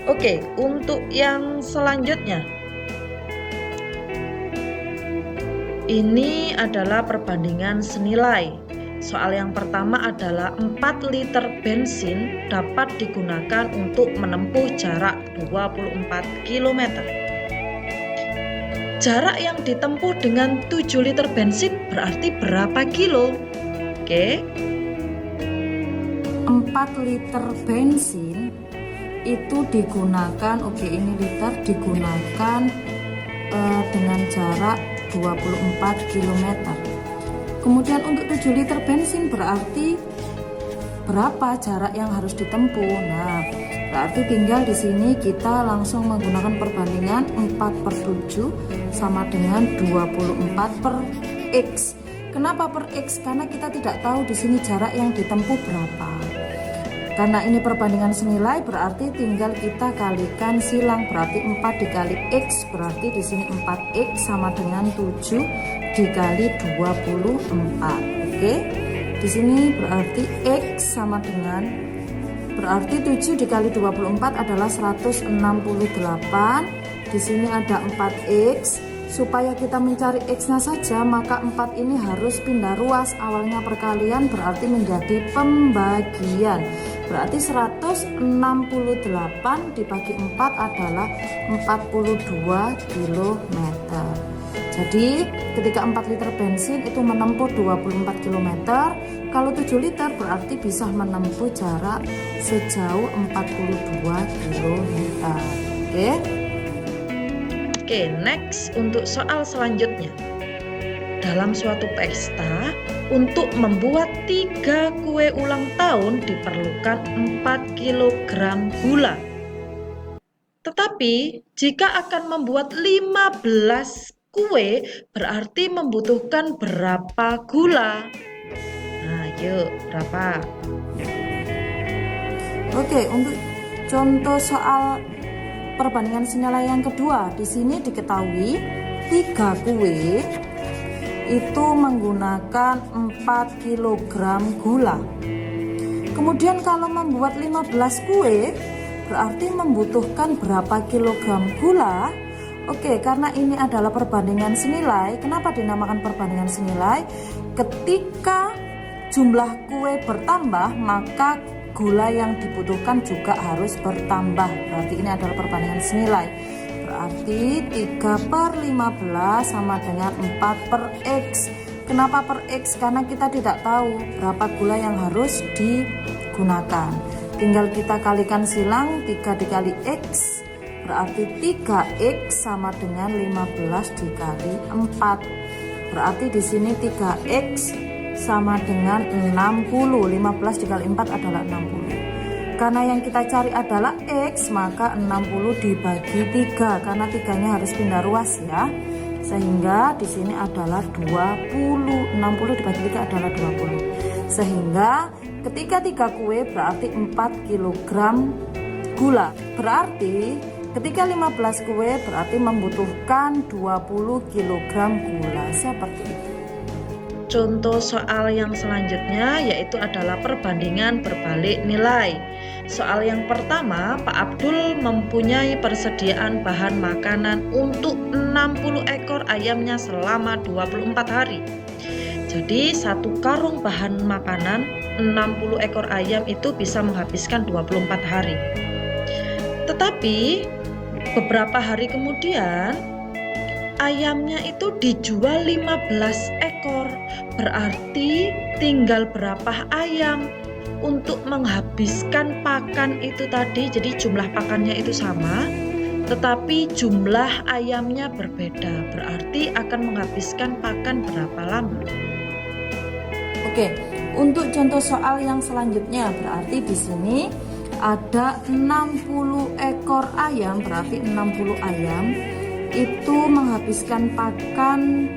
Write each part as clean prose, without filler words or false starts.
Oke, untuk yang selanjutnya, ini adalah perbandingan senilai. Soal yang pertama adalah 4 liter bensin dapat digunakan untuk menempuh jarak 24 km. Jarak yang ditempuh dengan 7 liter bensin berarti berapa kilo? Oke. 4 liter bensin itu digunakan, ini liter digunakan dengan jarak 24 km. Kemudian untuk 7 liter bensin berarti berapa jarak yang harus ditempuh? Nah, berarti tinggal di sini kita langsung menggunakan perbandingan 4/7 sama dengan 24/X. Kenapa per X? Karena kita tidak tahu di sini jarak yang ditempuh berapa. Karena ini perbandingan senilai berarti tinggal kita kalikan silang, berarti 4 dikali X berarti di sini 4X sama dengan 7 dikali 24. Oke. Di sini berarti X sama dengan, berarti 7 dikali 24 adalah 168. Di sini ada 4X. Supaya kita mencari X-nya saja, maka 4 ini harus pindah ruas. Awalnya perkalian berarti menjadi pembagian. Berarti 168 dibagi 4 adalah 42 km. Jadi ketika 4 liter bensin itu menempuh 24 km, kalau 7 liter berarti bisa menempuh jarak sejauh 42 km. Oke. Oke, next untuk soal selanjutnya. Dalam suatu pesta, untuk membuat 3 kue ulang tahun diperlukan 4 kg gula. Tetapi jika akan membuat 15 kue berarti membutuhkan berapa gula? Nah, yuk, berapa? Oke, untuk contoh soal perbandingan senilai yang kedua, di sini diketahui 3 kue itu menggunakan 4 kg gula. Kemudian kalau membuat 15 kue berarti membutuhkan berapa kilogram gula? Oke, karena ini adalah perbandingan senilai. Kenapa dinamakan perbandingan senilai? Ketika jumlah kue bertambah, maka gula yang dibutuhkan juga harus bertambah. Berarti ini adalah perbandingan senilai. Berarti 3/15 sama dengan 4/X. Kenapa per X? Karena kita tidak tahu berapa gula yang harus digunakan. Tinggal kita kalikan silang, 3 dikali X berarti 3X sama dengan 15 dikali 4. Berarti di sini 3X sama dengan 60. 15 dikali 4 adalah 60. Karena yang kita cari adalah X, maka 60 dibagi 3 karena 3-nya harus pindah ruas ya. Sehingga di sini adalah 20. 60 dibagi 3 adalah 20. Sehingga ketika 3 kue berarti 4 kg gula. Berarti ketika 15 kue berarti membutuhkan 20 kg gula. Seperti itu. Contoh soal yang selanjutnya yaitu adalah perbandingan berbalik nilai. Soal yang pertama, Pak Abdul mempunyai persediaan bahan makanan untuk 60 ekor ayamnya selama 24 hari. Jadi satu karung bahan makanan 60 ekor ayam itu bisa menghabiskan 24 hari. Tetapi beberapa hari kemudian ayamnya itu dijual 15 ekor. Berarti tinggal berapa ayam untuk menghabiskan pakan itu tadi. Jadi jumlah pakannya itu sama, tetapi jumlah ayamnya berbeda. Berarti akan menghabiskan pakan berapa lama? Oke, untuk contoh soal yang selanjutnya berarti di sini ada 60 ekor ayam, berarti 60 ayam itu menghabiskan pakan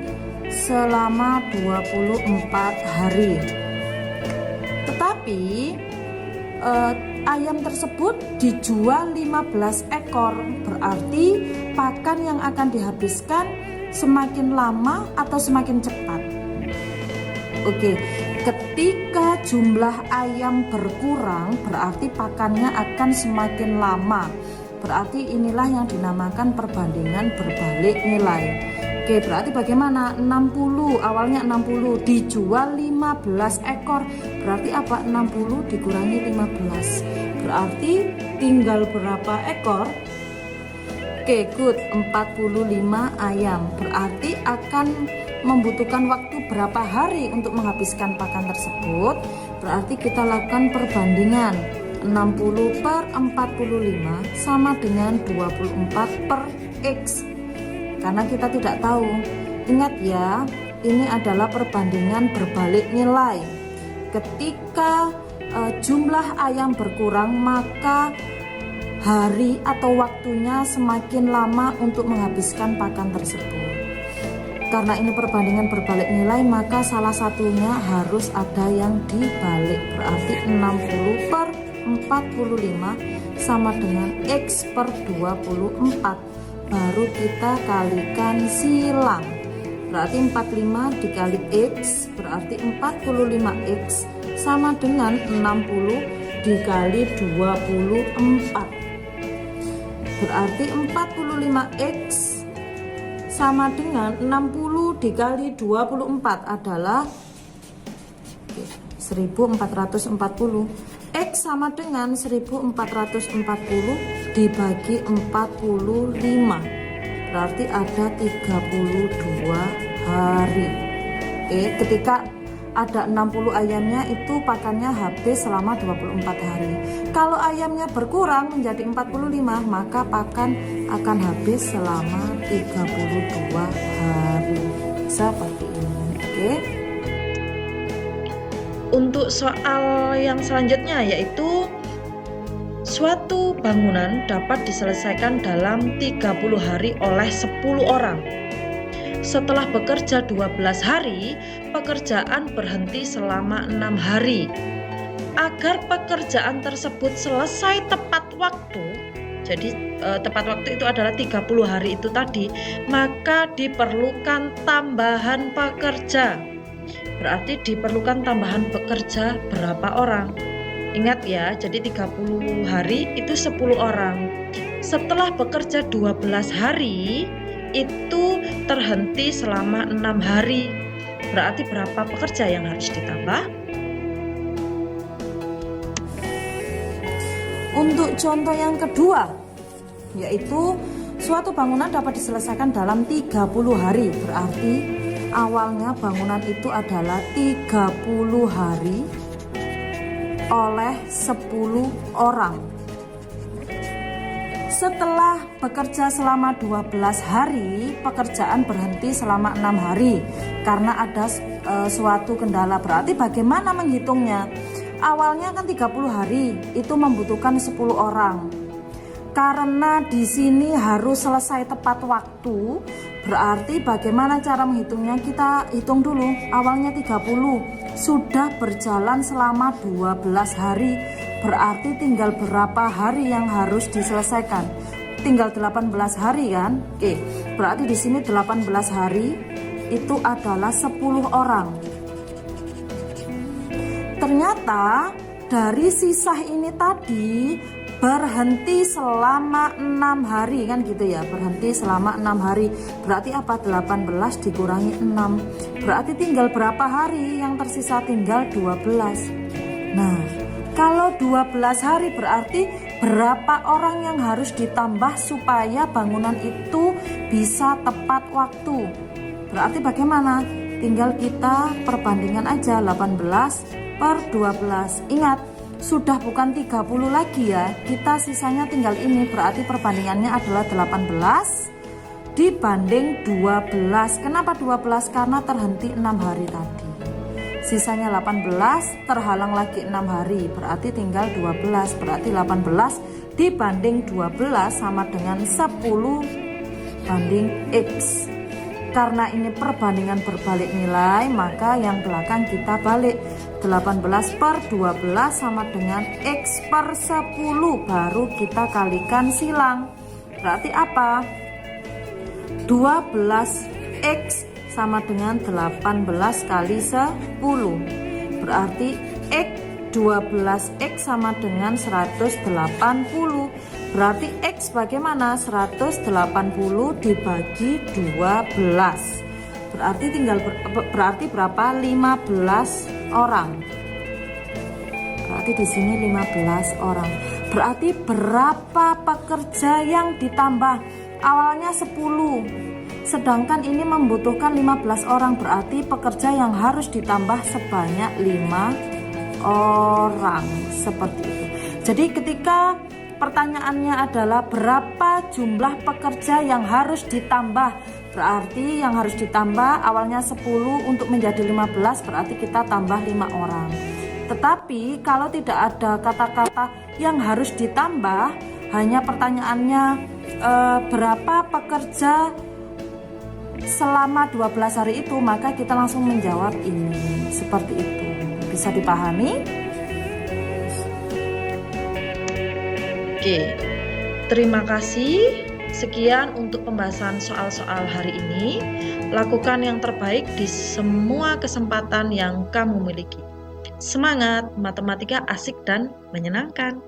selama 24 hari. Tetapi ayam tersebut dijual 15 ekor, berarti pakan yang akan dihabiskan semakin lama atau semakin cepat. Oke, ketika jumlah ayam berkurang berarti pakannya akan semakin lama. Berarti inilah yang dinamakan perbandingan berbalik nilai. Oke, berarti bagaimana? 60, awalnya 60 dijual 15 ekor. Berarti apa? 60 dikurangi 15. Berarti tinggal berapa ekor? Oke, good, 45 ayam. Berarti akan membutuhkan waktu berapa hari untuk menghabiskan pakan tersebut? Berarti kita lakukan perbandingan 60 per 45 sama dengan 24 per X. Karena kita tidak tahu. Ingat ya, ini adalah perbandingan berbalik nilai. Ketika jumlah ayam berkurang, maka hari atau waktunya semakin lama untuk menghabiskan pakan tersebut. Karena ini perbandingan berbalik nilai, maka salah satunya harus ada yang dibalik. Berarti 60 per 45 sama dengan X per 24. Baru kita kalikan silang. Berarti 45 dikali X berarti 45X sama dengan 60 dikali 24. Berarti 45X sama dengan 60 dikali 24 adalah 1440. X sama dengan 1440 dibagi 45. Berarti ada 32 hari. Oke, ketika ada 60 ayamnya itu pakannya habis selama 24 hari. Kalau ayamnya berkurang menjadi 45, maka pakan akan habis selama 32 hari. Seperti ini. Oke. Untuk soal yang selanjutnya yaitu suatu bangunan dapat diselesaikan dalam 30 hari oleh 10 orang. Setelah bekerja 12 hari, pekerjaan berhenti selama 6 hari. Agar pekerjaan tersebut selesai tepat waktu, jadi tepat waktu itu adalah 30 hari itu tadi, maka diperlukan tambahan pekerja. Berarti diperlukan tambahan pekerja berapa orang? Ingat ya, jadi 30 hari itu 10 orang. Setelah bekerja 12 hari, itu terhenti selama 6 hari. Berarti berapa pekerja yang harus ditambah? Untuk contoh yang kedua, yaitu suatu bangunan dapat diselesaikan dalam 30 hari. Berarti awalnya bangunan itu adalah 30 hari oleh 10 orang. Setelah bekerja selama 12 hari, pekerjaan berhenti selama 6 hari karena ada suatu kendala. Berarti bagaimana menghitungnya? Awalnya kan 30 hari, itu membutuhkan 10 orang. Karena di sini harus selesai tepat waktu, berarti bagaimana cara menghitungnya? Kita hitung dulu. Awalnya 30, sudah berjalan selama 12 hari. Berarti tinggal berapa hari yang harus diselesaikan? Tinggal 18 hari kan? Oke, berarti di sini 18 hari itu adalah 10 orang. Ternyata dari sisa ini tadi berhenti selama 6 hari kan gitu ya, berhenti selama 6 hari. Berarti apa? 18 dikurangi 6. Berarti tinggal berapa hari yang tersisa? Tinggal 12. Nah, kalau 12 hari berarti berapa orang yang harus ditambah supaya bangunan itu bisa tepat waktu? Berarti bagaimana? Tinggal kita perbandingan aja 18 per 12. Ingat, sudah bukan 30 lagi ya, kita sisanya tinggal ini. Berarti perbandingannya adalah 18 dibanding 12. Kenapa 12? Karena terhenti 6 hari tadi. Sisanya 18, terhalang lagi 6 hari, berarti tinggal 12. Berarti 18 dibanding 12 sama dengan 10 banding X. Karena ini perbandingan berbalik nilai, maka yang belakang kita balik. 18 per 12 sama dengan X per 10. Baru kita kalikan silang. Berarti apa? 12X sama dengan 18 kali 10. Berarti X 12X sama dengan 180. Berarti X bagaimana? 180 dibagi 12. Berarti berarti berapa? 15 orang. Berarti di sini 15 orang. Berarti berapa pekerja yang ditambah? Awalnya 10. Sedangkan ini membutuhkan 15 orang. Berarti pekerja yang harus ditambah sebanyak 5 orang. Seperti itu. Jadi ketika pertanyaannya adalah berapa jumlah pekerja yang harus ditambah, berarti yang harus ditambah awalnya 10 untuk menjadi 15, berarti kita tambah 5 orang. Tetapi kalau tidak ada kata-kata yang harus ditambah, hanya pertanyaannya berapa pekerja selama 12 hari itu, maka kita langsung menjawab ini. Seperti itu. Bisa dipahami? Oke, terima kasih. Sekian untuk pembahasan soal-soal hari ini. Lakukan yang terbaik di semua kesempatan yang kamu miliki. Semangat, matematika asik dan menyenangkan.